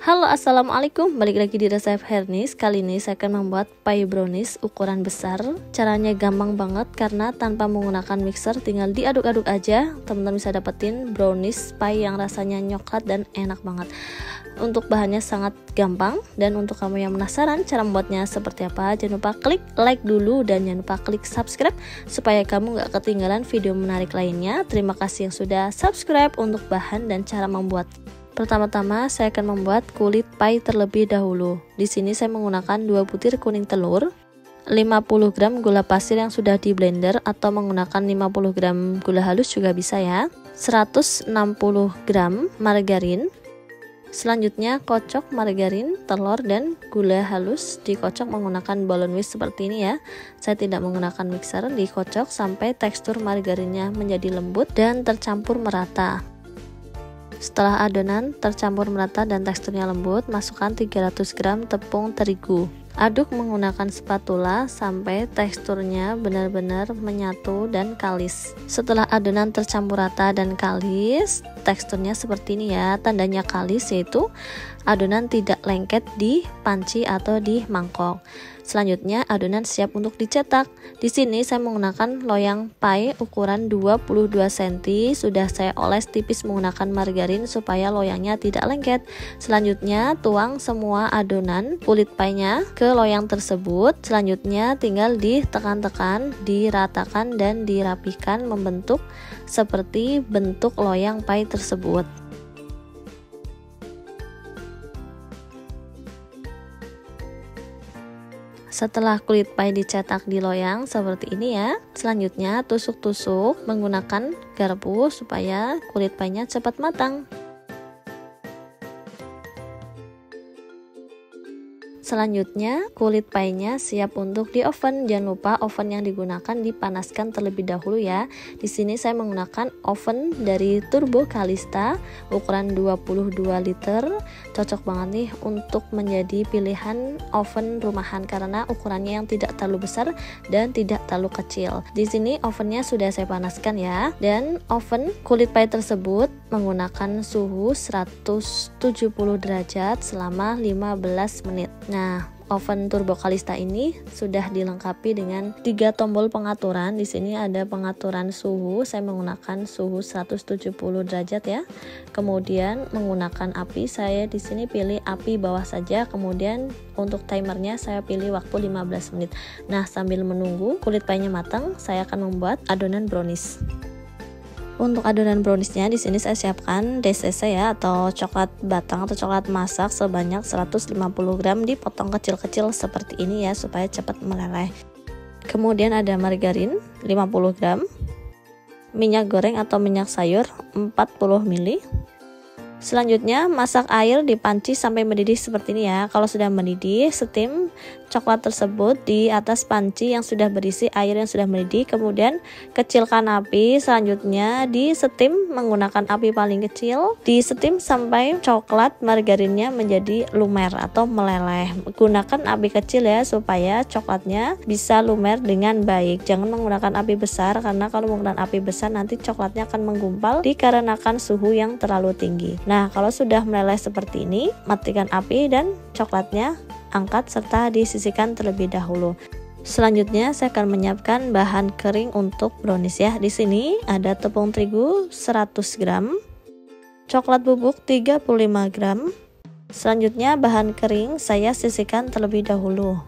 Halo, assalamualaikum, balik lagi di resep Hernis. Kali ini saya akan membuat pie brownies ukuran besar. Caranya gampang banget karena tanpa menggunakan mixer, tinggal diaduk-aduk aja. Teman-teman bisa dapetin brownies pie yang rasanya coklat dan enak banget. Untuk bahannya sangat gampang, dan untuk kamu yang penasaran cara membuatnya seperti apa, jangan lupa klik like dulu dan jangan lupa klik subscribe supaya kamu gak ketinggalan video menarik lainnya. Terima kasih yang sudah subscribe. Untuk bahan dan cara membuat, pertama-tama saya akan membuat kulit pie terlebih dahulu. Di sini saya menggunakan 2 butir kuning telur, 50 gram gula pasir yang sudah di blender atau menggunakan 50 gram gula halus juga bisa ya, 160 gram margarin. Selanjutnya kocok margarin, telur, dan gula halus, dikocok menggunakan balloon whisk seperti ini ya. Saya tidak menggunakan mixer, dikocok sampai tekstur margarinnya menjadi lembut dan tercampur merata. Setelah adonan tercampur merata dan teksturnya lembut, masukkan 300 gram tepung terigu. Aduk menggunakan spatula sampai teksturnya benar-benar menyatu dan kalis. Setelah adonan tercampur rata dan kalis, teksturnya seperti ini ya. Tandanya kalis yaitu adonan tidak lengket di panci atau di mangkok. Selanjutnya adonan siap untuk dicetak. Di sini saya menggunakan loyang pie ukuran 22 cm. Sudah saya oles tipis menggunakan margarin supaya loyangnya tidak lengket. Selanjutnya tuang semua adonan kulit pie-nya ke loyang tersebut. Selanjutnya tinggal ditekan-tekan, diratakan dan dirapikan membentuk seperti bentuk loyang pie tersebut. Setelah kulit pie dicetak di loyang seperti ini ya, selanjutnya tusuk-tusuk menggunakan garpu supaya kulit pie-nya cepat matang. Selanjutnya kulit pie-nya siap untuk di oven. Jangan lupa oven yang digunakan dipanaskan terlebih dahulu ya. Di sini saya menggunakan oven dari Turbo Calista ukuran 22 liter. Cocok banget nih untuk menjadi pilihan oven rumahan karena ukurannya yang tidak terlalu besar dan tidak terlalu kecil. Di sini ovennya sudah saya panaskan ya. Dan oven kulit pie tersebut menggunakan suhu 170 derajat selama 15 menit. Nah, oven Turbo Calista ini sudah dilengkapi dengan 3 tombol pengaturan. Di sini ada pengaturan suhu, saya menggunakan suhu 170 derajat ya. Kemudian menggunakan api, saya di sini pilih api bawah saja. Kemudian untuk timernya saya pilih waktu 15 menit. Nah, sambil menunggu kulit pie-nya matang, saya akan membuat adonan brownies. Untuk adonan browniesnya di sini saya siapkan DCC ya, atau coklat batang atau coklat masak sebanyak 150 gram, dipotong kecil-kecil seperti ini ya supaya cepat meleleh. Kemudian ada margarin 50 gram, minyak goreng atau minyak sayur 40 ml. Selanjutnya masak air di panci sampai mendidih seperti ini ya. Kalau sudah mendidih, steam coklat tersebut di atas panci yang sudah berisi air yang sudah mendidih. Kemudian kecilkan api. Selanjutnya di steam menggunakan api paling kecil. Di steam sampai coklat margarinnya menjadi lumer atau meleleh. Gunakan api kecil ya supaya coklatnya bisa lumer dengan baik. Jangan menggunakan api besar karena kalau menggunakan api besar nanti coklatnya akan menggumpal dikarenakan suhu yang terlalu tinggi. Nah, kalau sudah meleleh seperti ini, matikan api dan coklatnya angkat serta disisihkan terlebih dahulu. Selanjutnya saya akan menyiapkan bahan kering untuk brownies ya. Di sini ada tepung terigu 100 gram, coklat bubuk 35 gram. Selanjutnya bahan kering saya sisihkan terlebih dahulu.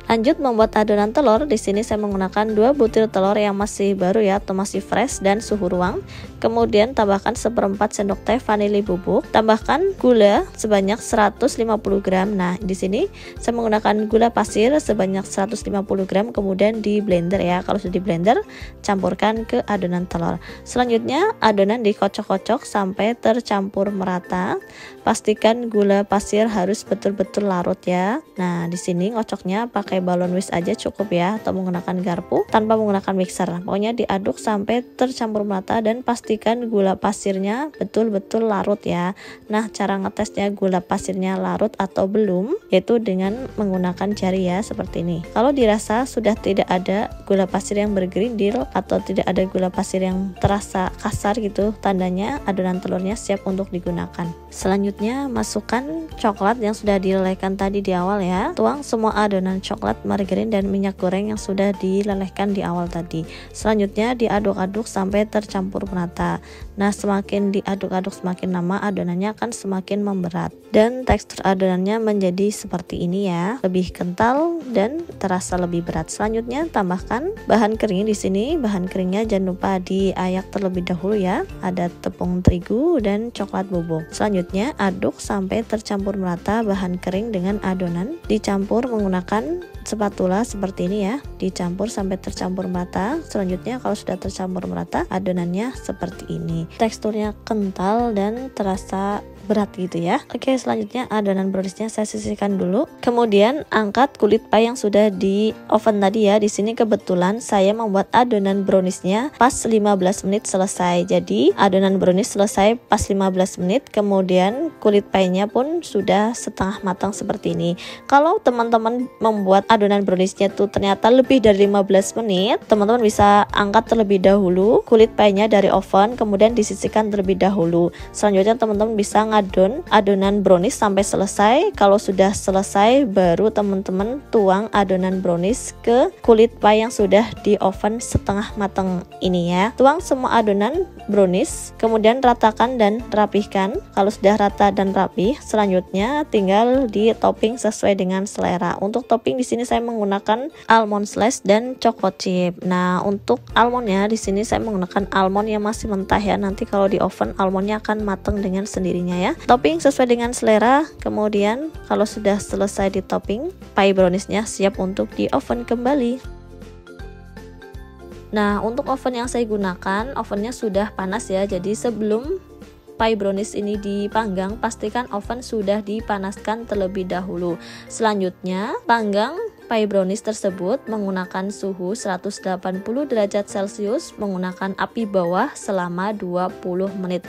Lanjut membuat adonan telur. Di sini saya menggunakan 2 butir telur yang masih baru ya, atau masih fresh dan suhu ruang. Kemudian tambahkan 1/4 sendok teh vanili bubuk. Tambahkan gula sebanyak 150 gram. Nah, di sini saya menggunakan gula pasir sebanyak 150 gram. Kemudian di blender ya. Kalau sudah di blender, campurkan ke adonan telur. Selanjutnya adonan dikocok-kocok sampai tercampur merata. Pastikan gula pasir harus betul-betul larut ya. Nah, di sini ngocoknya pakai balloon whisk aja cukup ya, atau menggunakan garpu tanpa menggunakan mixer. Pokoknya diaduk sampai tercampur merata dan pastikan pastikan gula pasirnya betul-betul larut ya. Nah, cara ngetesnya gula pasirnya larut atau belum yaitu dengan menggunakan jari ya, seperti ini. Kalau dirasa sudah tidak ada gula pasir yang bergerindil atau tidak ada gula pasir yang terasa kasar gitu, tandanya adonan telurnya siap untuk digunakan. Selanjutnya masukkan coklat yang sudah dilelehkan tadi di awal ya. Tuang semua adonan coklat, margarin dan minyak goreng yang sudah dilelehkan di awal tadi. Selanjutnya diaduk-aduk sampai tercampur merata. Nah, semakin diaduk-aduk semakin lama adonannya akan semakin memberat dan tekstur adonannya menjadi seperti ini ya, lebih kental dan terasa lebih berat. Selanjutnya tambahkan bahan kering di sini. Bahan keringnya jangan lupa diayak terlebih dahulu ya. Ada tepung terigu dan coklat bubuk. Selanjutnya aduk sampai tercampur merata bahan kering dengan adonan. Dicampur menggunakan spatula seperti ini ya, dicampur sampai tercampur merata. Selanjutnya kalau sudah tercampur merata adonannya seperti ini, teksturnya kental dan terasa berat gitu ya. Oke, selanjutnya adonan browniesnya saya sisihkan dulu. Kemudian angkat kulit pie yang sudah di oven tadi ya. Di sini kebetulan saya membuat adonan browniesnya pas 15 menit selesai. Jadi adonan brownies selesai pas 15 menit. Kemudian kulit pie-nya pun sudah setengah matang seperti ini. Kalau teman-teman membuat adonan browniesnya tuh ternyata lebih dari 15 menit, teman-teman bisa angkat terlebih dahulu kulit pie-nya dari oven, kemudian disisihkan terlebih dahulu. Selanjutnya teman-teman bisa adonan brownies sampai selesai. Kalau sudah selesai baru teman-teman tuang adonan brownies ke kulit pie yang sudah di oven setengah matang ini ya. Tuang semua adonan brownies, kemudian ratakan dan rapihkan. Kalau sudah rata dan rapih, selanjutnya tinggal di topping sesuai dengan selera. Untuk topping di sini saya menggunakan almond slice dan choco chip. Nah, untuk almondnya di sini saya menggunakan almond yang masih mentah ya. Nanti kalau di oven almondnya akan matang dengan sendirinya ya. Topping sesuai dengan selera. Kemudian kalau sudah selesai di topping, pie browniesnya siap untuk di oven kembali. Nah, untuk oven yang saya gunakan, ovennya sudah panas ya. Jadi sebelum pie brownies ini dipanggang, pastikan oven sudah dipanaskan terlebih dahulu. Selanjutnya, panggang pie brownies tersebut menggunakan suhu 180 derajat Celcius menggunakan api bawah selama 20 menit.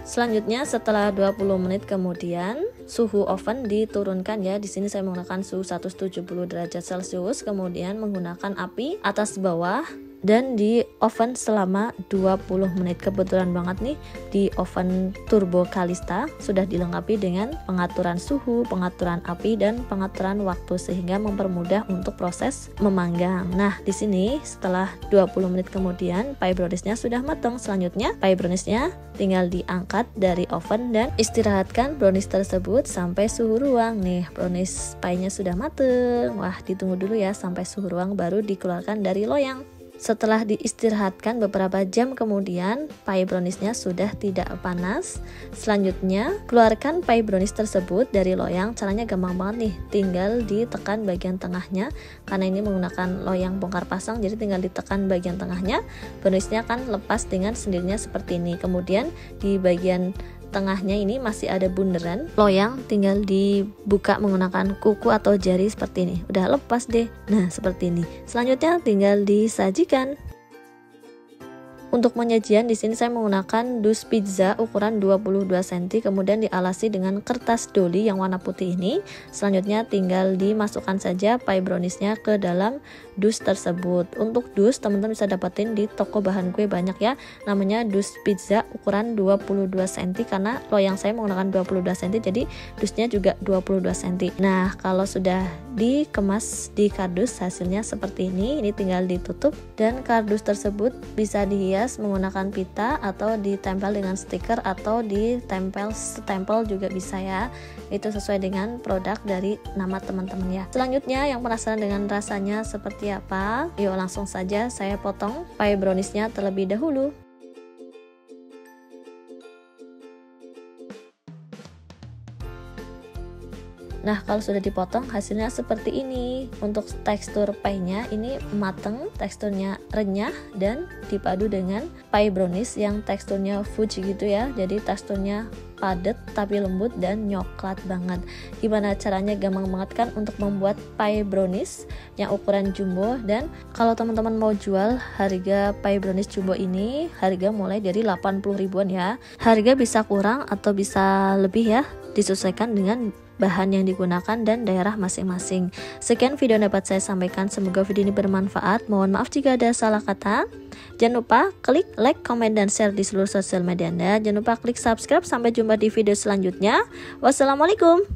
Selanjutnya setelah 20 menit kemudian suhu oven diturunkan ya. Di sini saya menggunakan suhu 170 derajat Celcius, kemudian menggunakan api atas bawah dan di oven selama 20 menit. Kebetulan banget nih di oven turbo Kalista sudah dilengkapi dengan pengaturan suhu, pengaturan api dan pengaturan waktu sehingga mempermudah untuk proses memanggang. Nah, di sini setelah 20 menit kemudian pie browniesnya sudah matang. Selanjutnya pie browniesnya tinggal diangkat dari oven dan istirahatkan brownies tersebut sampai suhu ruang. Nih, brownies pie-nya sudah mateng. Wah, ditunggu dulu ya sampai suhu ruang baru dikeluarkan dari loyang. Setelah diistirahatkan beberapa jam kemudian, pie browniesnya sudah tidak panas. Selanjutnya, keluarkan pie brownies tersebut dari loyang. Caranya gampang banget nih, tinggal ditekan bagian tengahnya. Karena ini menggunakan loyang bongkar pasang, jadi tinggal ditekan bagian tengahnya. Browniesnya akan lepas dengan sendirinya seperti ini. Kemudian di bagian tengahnya ini masih ada bunderan loyang, tinggal dibuka menggunakan kuku atau jari seperti ini. Udah lepas deh. Nah, seperti ini. Selanjutnya tinggal disajikan. Untuk penyajian di sini saya menggunakan dus pizza ukuran 22 cm, kemudian dialasi dengan kertas doli yang warna putih ini. Selanjutnya tinggal dimasukkan saja pie browniesnya ke dalam dus tersebut. Untuk dus teman-teman bisa dapetin di toko bahan kue banyak ya. Namanya dus pizza ukuran 22 cm karena loyang saya menggunakan 22 cm, jadi dusnya juga 22 cm. Nah, kalau sudah dikemas di kardus hasilnya seperti ini. Ini tinggal ditutup dan kardus tersebut bisa dihias menggunakan pita atau ditempel dengan stiker atau ditempel stempel juga bisa ya. Itu sesuai dengan produk dari nama teman-teman ya. Selanjutnya yang penasaran dengan rasanya seperti apa, yuk langsung saja saya potong pie browniesnya terlebih dahulu. Nah, kalau sudah dipotong hasilnya seperti ini. Untuk tekstur pie-nya ini mateng, teksturnya renyah dan dipadu dengan pie brownies yang teksturnya fudge gitu ya. Jadi teksturnya padat tapi lembut dan nyoklat banget. Gimana caranya? Gampang banget kan untuk membuat pie brownies yang ukuran jumbo. Dan kalau teman-teman mau jual, harga pie brownies jumbo ini harga mulai dari 80 ribuan ya. Harga bisa kurang atau bisa lebih ya, disesuaikan dengan bahan yang digunakan dan daerah masing-masing. Sekian video yang dapat saya sampaikan, semoga video ini bermanfaat. Mohon maaf jika ada salah kata. Jangan lupa klik like, comment, dan share di seluruh sosial media Anda. Jangan lupa klik subscribe. Sampai jumpa di video selanjutnya. Wassalamualaikum.